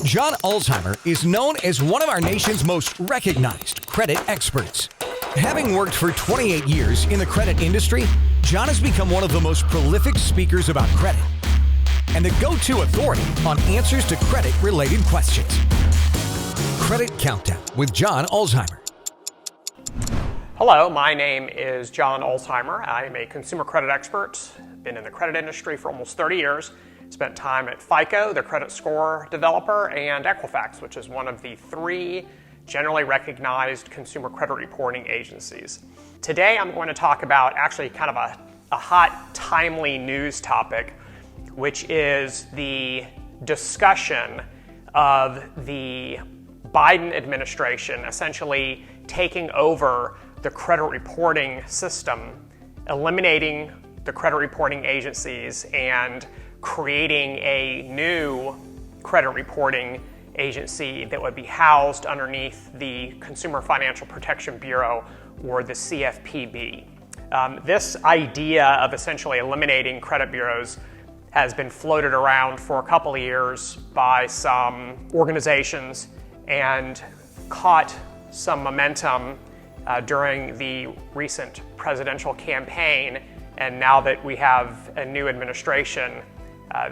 John Ulzheimer is known as one of our nation's most recognized credit experts. Having worked for 28 years in the credit industry, John has become one of the most prolific speakers about credit and the go-to authority on answers to credit-related questions. Credit Countdown with John Ulzheimer. Hello, my name is John Ulzheimer. I am a consumer credit expert. Been in the credit industry for almost 30 years. Spent time at FICO, the credit score developer, and Equifax, which is one of the 3 generally recognized consumer credit reporting agencies. Today I'm going to talk about actually kind of a hot, timely news topic, which is the discussion of the Biden administration essentially taking over the credit reporting system, eliminating the credit reporting agencies, and creating a new credit reporting agency that would be housed underneath the Consumer Financial Protection Bureau, or the CFPB. This idea of essentially eliminating credit bureaus has been floated around for a couple of years by some organizations and caught some momentum during the recent presidential campaign. And now that we have a new administration,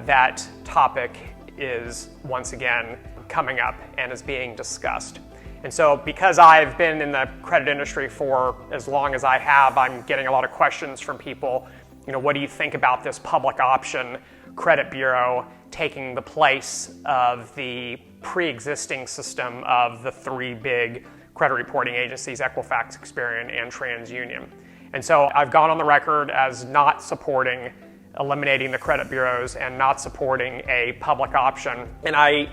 that topic is once again coming up and is being discussed. And so because I've been in the credit industry for as long as I have, I'm getting a lot of questions from people. What do you think about this public option credit bureau taking the place of the pre-existing system of the 3 big credit reporting agencies, Equifax, Experian, and TransUnion? And so I've gone on the record as not supporting eliminating the credit bureaus and not supporting a public option. And I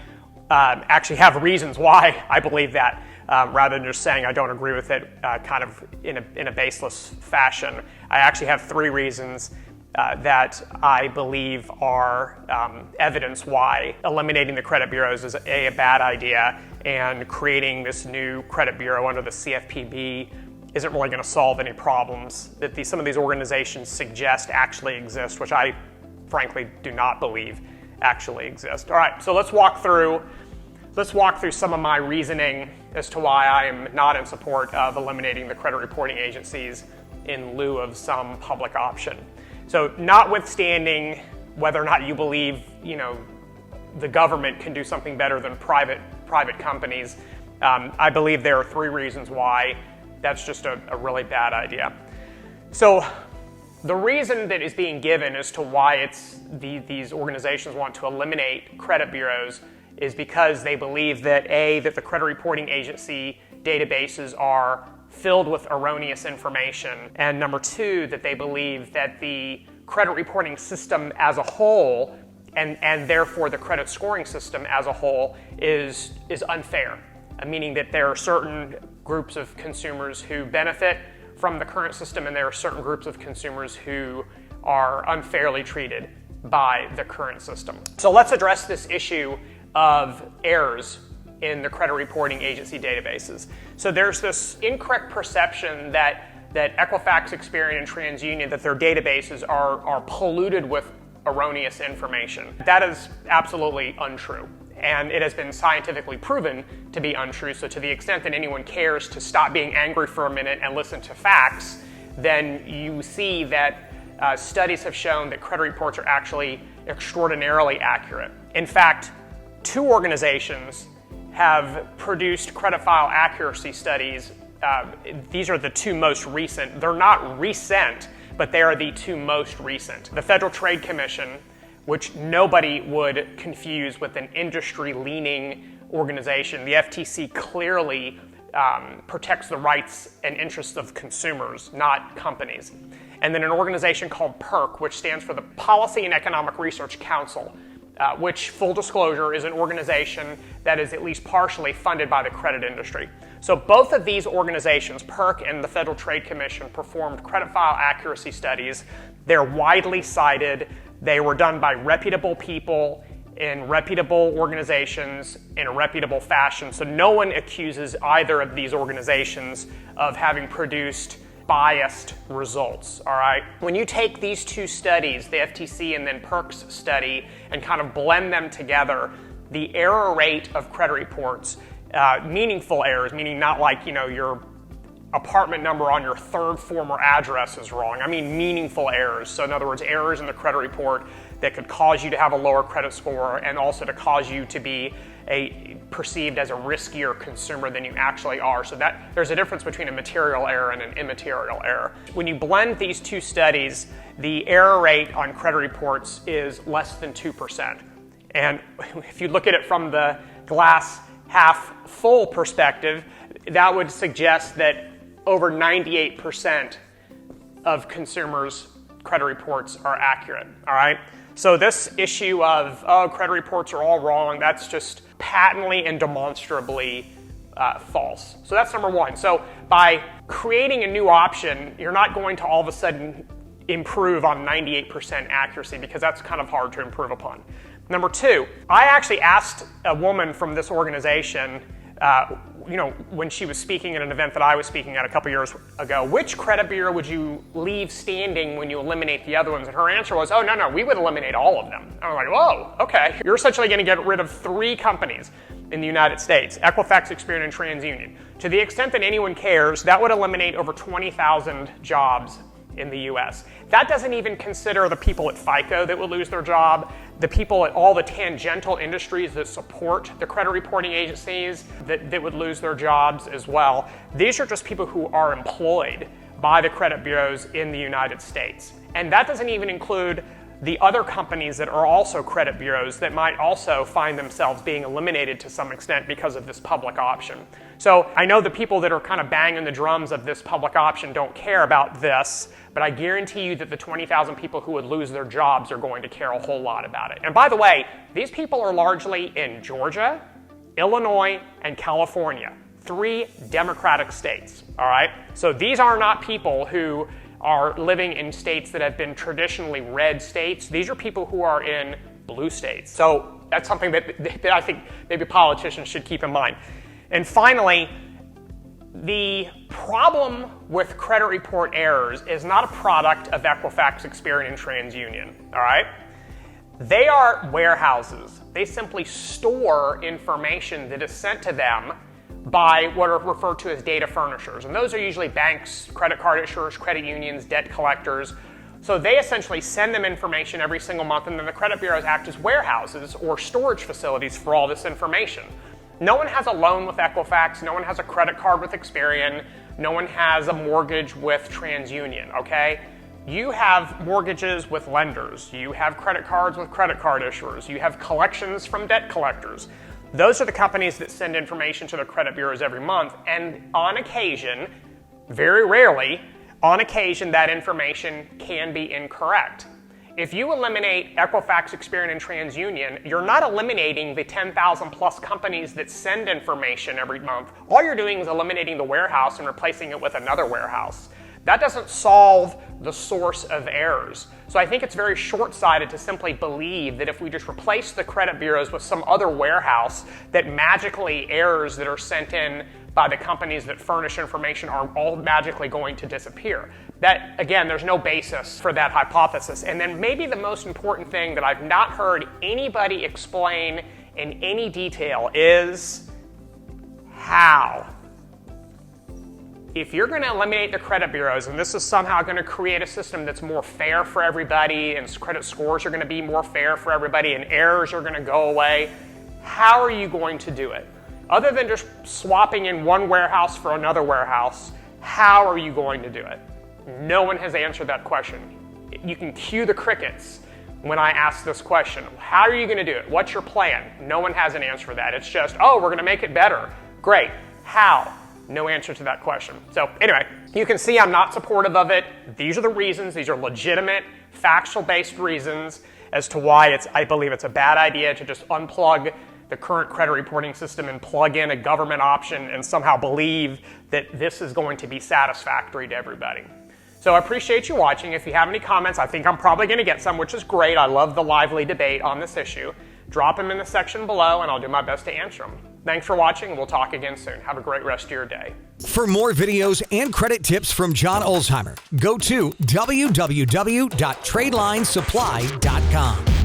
actually have reasons why I believe that, rather than just saying I don't agree with it kind of in a baseless fashion. I actually have 3 reasons that I believe are evidence why eliminating the credit bureaus is a bad idea, and creating this new credit bureau under the CFPB isn't really going to solve any problems that some of these organizations suggest actually exist, which I frankly do not believe actually exist. All right, so let's walk through some of my reasoning as to why I am not in support of eliminating the credit reporting agencies in lieu of some public option. So notwithstanding whether or not you believe the government can do something better than private companies, I believe there are 3 reasons why that's just a really bad idea. So the reason that is being given as to why these organizations want to eliminate credit bureaus is because they believe that that the credit reporting agency databases are filled with erroneous information, and number 2, that they believe that the credit reporting system as a whole, and therefore the credit scoring system as a whole, is unfair, meaning that there are certain groups of consumers who benefit from the current system, and there are certain groups of consumers who are unfairly treated by the current system. So let's address this issue of errors in the credit reporting agency databases. So there's this incorrect perception that Equifax, Experian, and TransUnion, that their databases are polluted with erroneous information. That is absolutely untrue, and it has been scientifically proven to be untrue. So to the extent that anyone cares to stop being angry for a minute and listen to facts, then you see that studies have shown that credit reports are actually extraordinarily accurate. In fact, 2 organizations have produced credit file accuracy studies. These are the 2 most recent. They're not recent, but they are the 2 most recent. The Federal Trade Commission, which nobody would confuse with an industry-leaning organization. The FTC clearly protects the rights and interests of consumers, not companies. And then an organization called PERC, which stands for the Policy and Economic Research Council, which, full disclosure, is an organization that is at least partially funded by the credit industry. So both of these organizations, PERC and the Federal Trade Commission, performed credit file accuracy studies. They're widely cited. They were done by reputable people in reputable organizations in a reputable fashion. So no one accuses either of these organizations of having produced biased results, all right? When you take these 2 studies, the FTC and then PERC's study, and kind of blend them together, the error rate of credit reports, meaningful errors, meaning not like, your apartment number on your third former address is wrong. I mean meaningful errors. So in other words, errors in the credit report that could cause you to have a lower credit score and also to cause you to be perceived as a riskier consumer than you actually are. So that there's a difference between a material error and an immaterial error. When you blend these two studies, the error rate on credit reports is less than 2%. And if you look at it from the glass half full perspective, that would suggest that over 98% of consumers' credit reports are accurate, all right? So this issue of, credit reports are all wrong, that's just patently and demonstrably false. So that's number one. So by creating a new option, you're not going to all of a sudden improve on 98% accuracy, because that's kind of hard to improve upon. Number two, I actually asked a woman from this organization, when she was speaking at an event that I was speaking at a couple years ago, which credit bureau would you leave standing when you eliminate the other ones? And her answer was, no, we would eliminate all of them. And I'm like, whoa, okay. You're essentially going to get rid of 3 companies in the United States, Equifax, Experian, and TransUnion. To the extent that anyone cares, that would eliminate over 20,000 jobs in the US. That doesn't even consider the people at FICO that would lose their job, the people at all the tangential industries that support the credit reporting agencies that would lose their jobs as well. These are just people who are employed by the credit bureaus in the United States. And that doesn't even include the other companies that are also credit bureaus that might also find themselves being eliminated to some extent because of this public option. So I know the people that are kind of banging the drums of this public option don't care about this, but I guarantee you that the 20,000 people who would lose their jobs are going to care a whole lot about it. And by the way, these people are largely in Georgia, Illinois, and California, 3 Democratic states, all right? So these are not people who are living in states that have been traditionally red states. These are people who are in blue states. So that's something that I think maybe politicians should keep in mind. And finally, the problem with credit report errors is not a product of Equifax, Experian, and TransUnion, all right? They are warehouses. They simply store information that is sent to them by what are referred to as data furnishers. And those are usually banks, credit card issuers, credit unions, debt collectors. So they essentially send them information every single month, and then the credit bureaus act as warehouses or storage facilities for all this information. No one has a loan with Equifax, no one has a credit card with Experian, no one has a mortgage with TransUnion, okay? You have mortgages with lenders, you have credit cards with credit card issuers, you have collections from debt collectors. Those are the companies that send information to the credit bureaus every month, and on occasion, very rarely, on occasion that information can be incorrect. If you eliminate Equifax, Experian, and TransUnion, you're not eliminating the 10,000 plus companies that send information every month. All you're doing is eliminating the warehouse and replacing it with another warehouse. That doesn't solve the source of errors. So I think it's very short-sighted to simply believe that if we just replace the credit bureaus with some other warehouse, that magically errors that are sent in by the companies that furnish information are all magically going to disappear. That, again, there's no basis for that hypothesis. And then maybe the most important thing that I've not heard anybody explain in any detail is how. If you're going to eliminate the credit bureaus, and this is somehow going to create a system that's more fair for everybody, and credit scores are going to be more fair for everybody, and errors are going to go away, how are you going to do it? Other than just swapping in one warehouse for another warehouse, how are you going to do it? No one has answered that question. You can cue the crickets when I ask this question. How are you going to do it? What's your plan? No one has an answer for that. It's just, oh, we're going to make it better. Great. How? No answer to that question. So anyway, you can see I'm not supportive of it. These are the reasons. These are legitimate, factual-based reasons as to why I believe it's a bad idea to just unplug the current credit reporting system and plug in a government option and somehow believe that this is going to be satisfactory to everybody. So I appreciate you watching. If you have any comments, I think I'm probably going to get some, which is great. I love the lively debate on this issue. Drop them in the section below, and I'll do my best to answer them. Thanks for watching. We'll talk again soon. Have a great rest of your day. For more videos and credit tips from John Ulzheimer, go to www.tradelinesupply.com.